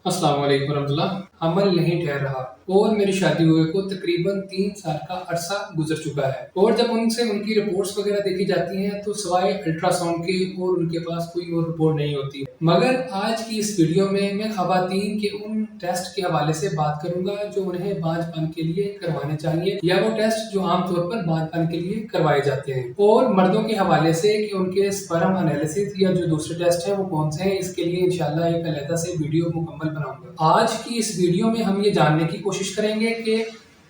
अस्सलाम वालेकुम वरहमतुल्लाह। अमल नहीं ठहर रहा और मेरी शादी हुए को तकरीबन 3 साल का अरसा गुजर चुका है और जब उनसे उनकी रिपोर्ट्स वगैरह देखी जाती हैं तो सिवाय अल्ट्रासाउंड के और उनके पास कोई और रिपोर्ट नहीं होती है। मगर आज की इस वीडियो में मैं खवातीन के उन टेस्ट के हवाले से बात करूंगा जो उन्हें बांझपन के लिए करवाने चाहिए या वो टेस्ट जो आमतौर पर बांझपन के लिए करवाए जाते हैं, और मर्दों के हवाले से कि उनके स्पर्म एनालिसिस या जो दूसरे टेस्ट हैं वो कौन से हैं। इसके लिए इंशाल्लाह एक अलग से वीडियो मुकम्मल बनाऊंगा। आज की इस वीडियो में हम ये जानने की कोशिश करेंगे कि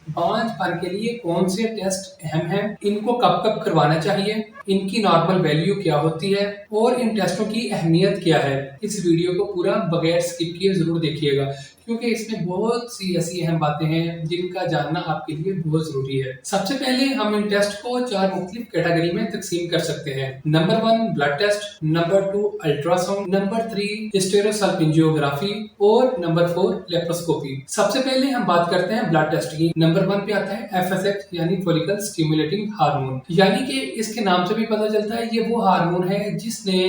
बांझपन के लिए कौन से टेस्ट अहम हैं, इनको कब कब करवाना चाहिए, इनकी नॉर्मल वैल्यू क्या होती है और इन टेस्टों की अहमियत क्या है। इस वीडियो को पूरा बगैर स्किप किए जरूर देखिएगा क्योंकि इसमें बहुत सी ऐसी अहम बातें हैं जिनका जानना आपके लिए बहुत जरूरी है। सबसे पहले हम इन टेस्ट को 4 मुख्तलिफ कैटेगरी में तकसीम कर सकते हैं। Number 1 blood test, number 2 ultrasound, number 3 hysterosalpingography और नंबर 4 लेप्रोस्कोपी। सबसे पहले हम बात करते हैं ब्लड टेस्ट की। नंबर 1 पे आता है एफएसएच यानी फॉलिकल स्टिमुलेटिंग हार्मोन, यानी कि इसके नाम से भी पता चलता है ये वो हार्मोन है जिसने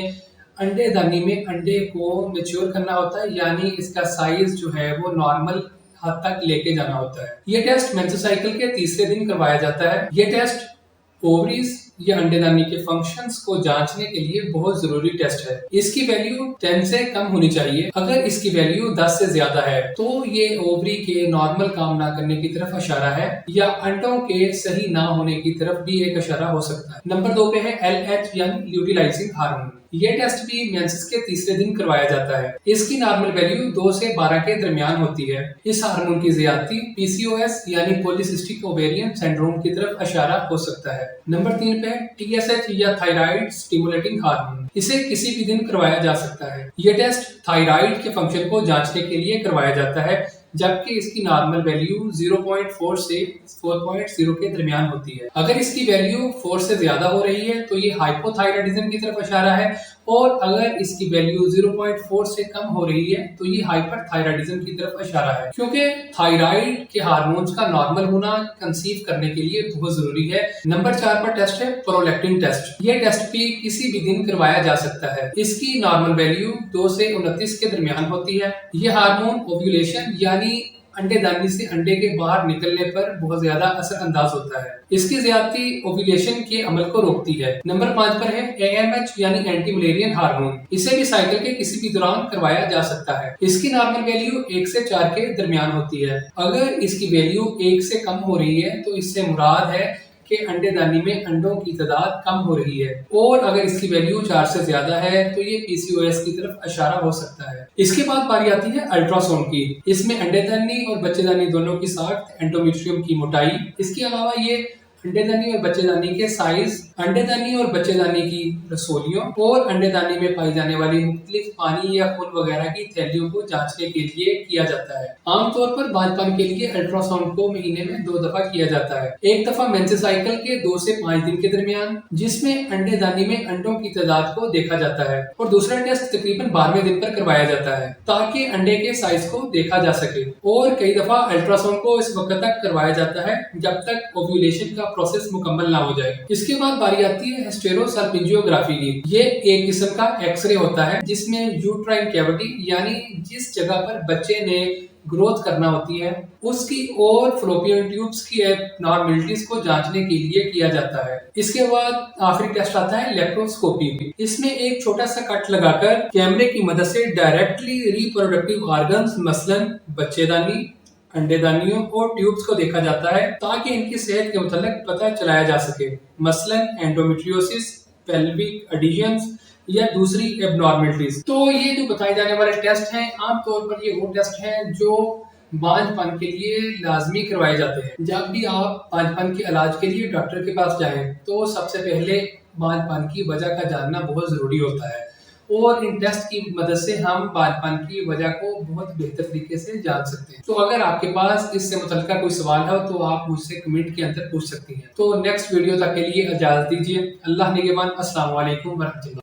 अंडेदानी में अंडे को मेच्योर करना होता है, यानी इसका साइज जो है वो नॉर्मल हद तक लेके जाना होता है। ये टेस्ट मेंस्ट्रुअल साइकिल के तीसरे दिन करवाया जाता है। ये टेस्ट ओवरीज या अंडेदानी के फंक्शंस को जांचने के लिए बहुत जरूरी टेस्ट है। इसकी वैल्यू 10 से कम होनी चाहिए। अगर इसकी वैल्यू 10 से ज्यादा है तो ये ओवरी के नॉर्मल काम ना करने की तरफ इशारा है या अंडों के सही ना होने की तरफ भी एक इशारा हो सकता है। नंबर 2 पे है एलएच यानी ल्यूटिलाइजिंग हार्मोन। ये टेस्ट भी मेंसेस के तीसरे दिन करवाया जाता है। इसकी नॉर्मल वैल्यू 2 से 12 के दरमियान होती है। इस हार्मोन की ज्यादती पीसीओएस यानी पॉलीसिस्टिक ओवेरियन सिंड्रोम की तरफ इशारा हो सकता है। नंबर 3 पे टीएसएच या थायराइड स्टिमुलेटिंग हार्मोन। इसे किसी भी दिन करवाया जा सकता है। यह टेस्ट थायराइड के फंक्शन को जांचने के लिए करवाया जाता है, जबकि इसकी नॉर्मल वैल्यू 0.4 से 4.0 के दरमियान होती है। अगर इसकी वैल्यू 4 से ज्यादा हो रही है तो ये हाइपोथायराइडिज्म की तरफ इशारा है, और अगर इसकी वैल्यू 0.4 से कम हो रही है तो ये हाइपरथायराइडिज्म की तरफ इशारा है, क्योंकि थायराइड के हार्मोन्स का नॉर्मल होना कंसीव करने के लिए बहुत जरूरी है। नंबर 4 पर टेस्ट है प्रोलैक्टिन टेस्ट। ये टेस्ट भी किसी भी दिन करवाया जा सकता है। इसकी नॉर्मल वैल्यू 2 से 29 के दरमियान होती है। यह हार्मोन ओव्यूलेशन यानी अंडेदानी से अंडे के बाहर निकलने पर बहुत ज्यादा असर अंदाज होता है। इसकी ज्यादती ओव्यूलेशन के अमल को रोकती है। नंबर 5 पर है एएमएच यानी एंटी मलेरियन हार्मोन। इसे भी साइकिल के किसी भी दौरान करवाया जा सकता है। इसकी नॉर्मल वैल्यू 1 से 4 के दरमियान होती है। अगर इसकी वैल्यू 1 से कम हो रही है तो इससे मुराद है कि अंडेदानी में अंडों की तादाद कम हो रही है, और अगर इसकी वैल्यू 4 से ज्यादा है तो ये पीसीओएस की तरफ इशारा हो सकता है। इसके बाद बारी आती है अल्ट्रासाउंड की। इसमें अंडेदानी और बच्चेदानी दोनों की साख्त, एंडोमेट्रियम की मोटाई, इसके अलावा ये अंडेदानी और बच्चेदानी के साइज, अंडेदानी और बच्चेदानी की रसोलियों और अंडेदानी में पाई जाने वाली मुख्तलिफ पानी या खून वगैरह की थैलियों को जांचने के लिए किया जाता है। आमतौर पर बांझपन के लिए अल्ट्रासाउंड को महीने में 2 दफा किया जाता है। एक दफा मेंस्ट्रुअल साइकिल के 2 से 5 दिन के दरमियान, जिसमें अंडेदानी में अंडों की तादाद को देखा जाता है, और दूसरा टेस्ट तकरीबन 12वें दिन पर करवाया जाता है ताकि अंडे के साइज को देखा जा सके। और कई दफा अल्ट्रासाउंड को इस वक्त तक करवाया जाता है जब तक ओव्यूलेशन का प्रोसेस मुकम्मल ना हो जाए। इसके बाद बारी आती है हिस्टेरोसल्पिंजियोग्राफी की। ये एक किस्म का एक्सरे होता है जिसमें यूट्राइन कैविटी यानी जिस जगह पर बच्चे ने ग्रोथ करना होती है उसकी और फ्लोपियन ट्यूब्स की एबनॉर्मलिटीज को जांचने के लिए किया जाता है। इसके बाद आखिरी टेस्ट आता है लेप्रोस्कोपी। इसमें एक छोटा सा कट लगाकर कैमरे की मदद से डायरेक्टली रिप्रोडक्टिव ऑर्गन्स मसलन बच्चेदानी, अंडेदानियों और ट्यूब्स को देखा जाता है ताकि इनकी सेहत के मुतालिक पता चलाया जा सके, मसलन एंडोमेट्रियोसिस, पेल्विक एडिशंस या दूसरी एबनॉर्मलिटीज। तो ये जो बताए जाने वाले टेस्ट हैं आमतौर पर ये वो टेस्ट हैं जो बांझपन के लिए लाजमी करवाए जाते हैं। जब भी आप बांझपन के इलाज के लिए डॉक्टर के पास जाएं तो सबसे पहले बांझपन की वजह का जानना बहुत जरूरी होता है, और इन टेस्ट की मदद से हम बांझपन की वजह को बहुत बेहतर तरीके से जान सकते हैं। तो अगर आपके पास इससे मुतल्लिका कोई सवाल है तो आप मुझसे कमेंट के अंदर पूछ सकती हैं। तो नेक्स्ट वीडियो तक के लिए इजाजत दीजिए। अल्लाह निगहबान। अस्सलाम वालेकुम वरहमतुल्लाह।